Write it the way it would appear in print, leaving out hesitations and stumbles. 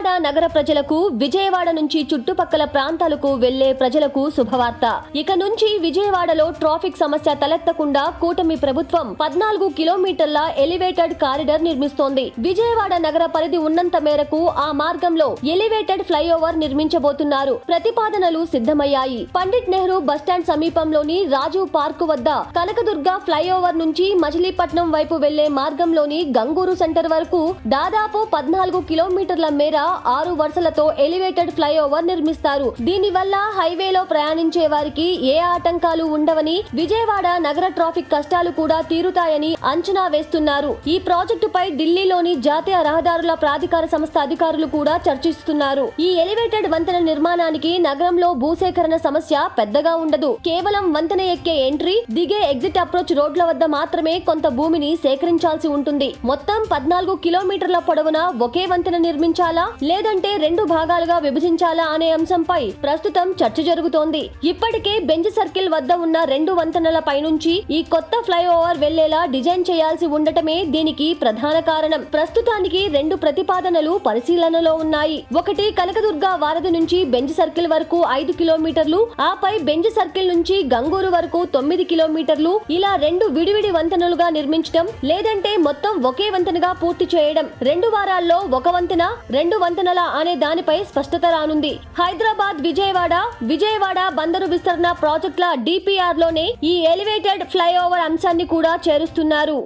విజయవాడ నగర ప్రజలకు, విజయవాడ నుంచి చుట్టుపక్కల ప్రాంతాలకు వెళ్లే ప్రజలకు శుభవార్త. ఇక నుంచి విజయవాడలో ట్రాఫిక్ సమస్య తలెత్తకుండా కూటమి ప్రభుత్వం 14 కిలోమీటర్ల ఎలివేటెడ్ కారిడార్ నిర్మిస్తోంది. విజయవాడ నగర పరిధి ఉన్నంత మేరకు ఆ మార్గంలో ఎలివేటెడ్ ఫ్లైఓవర్ నిర్మించబోతున్నారు. ప్రతిపాదనలు సిద్ధమయ్యాయి. పండిట్ నెహ్రూ బస్టాండ్ సమీపంలోని రాజీవ్ పార్క్ వద్ద కనకదుర్గ ఫ్లైఓవర్ నుంచి మచిలీపట్నం వైపు వెళ్లే మార్గంలోని గంగూరు సెంటర్ వరకు దాదాపు 14 కిలోమీటర్ల మేర 6 వరుసలతో ఎలివేటెడ్ ఫ్లైఓవర్ నిర్మిస్తారు. దీనివల్ల హైవేలో ప్రయాణించే వారికి ఏ ఆటంకాలు ఉండవని, విజయవాడ నగర ట్రాఫిక్ కష్టాలు కూడా తీరుతాయని అంచనా వేస్తున్నారు. ఈ ప్రాజెక్టుపై ఢిల్లీలోని జాతీయ రహదారుల ప్రాధికార సంస్థ అధికారులు కూడా చర్చిస్తున్నారు. ఈ ఎలివేటెడ్ వంతెన నిర్మాణానికి నగరంలో భూసేకరణ సమస్య పెద్దగా ఉండదు. కేవలం వంతెన ఎక్కే ఎంట్రీ, దిగే ఎగ్జిట్ అప్రోచ్ రోడ్ల వద్ద మాత్రమే కొంత భూమిని సేకరించాల్సి ఉంటుంది. మొత్తం 14 కిలోమీటర్ల పొడవున ఒకే వంతెన నిర్మించాలా లేదంటే 2 భాగాలుగా విభజించాలా అనే అంశంపై ప్రస్తుతం చర్చ జరుగుతోంది. ఇప్పటికే బెంజ్ సర్కిల్ వద్ద ఉన్న 2 వంతెనల పైనుంచి ఈ కొత్త ఫ్లైఓవర్ వెళ్లేలా డిజైన్ చేయాల్సి ఉండటమే దీనికి ప్రధాన కారణం. ప్రస్తుతానికి 2 ప్రతిపాదనలు పరిశీలనలో ఉన్నాయి. ఒకటి కనకదుర్గ వారధి నుంచి బెంజ్ సర్కిల్ వరకు 5 కిలోమీటర్లు, ఆపై బెంజ్ సర్కిల్ నుంచి గంగూరు వరకు 9 కిలోమీటర్లు, ఇలా 2 విడివిడి వంతెనలుగా నిర్మించడం, లేదంటే మొత్తం ఒకే వంతెనగా పూర్తి చేయడం. 2 వారాల్లో ఒక వంతెన, 2 వంతెనల అనే దానిపై స్పష్టత రానుంది. హైదరాబాద్ విజయవాడ బందరు విస్తరణ ప్రాజెక్టుల DPR లోనే ఈ ఎలివేటెడ్ ఫ్లైఓవర్ అంశాన్ని కూడా చేరుస్తున్నారు.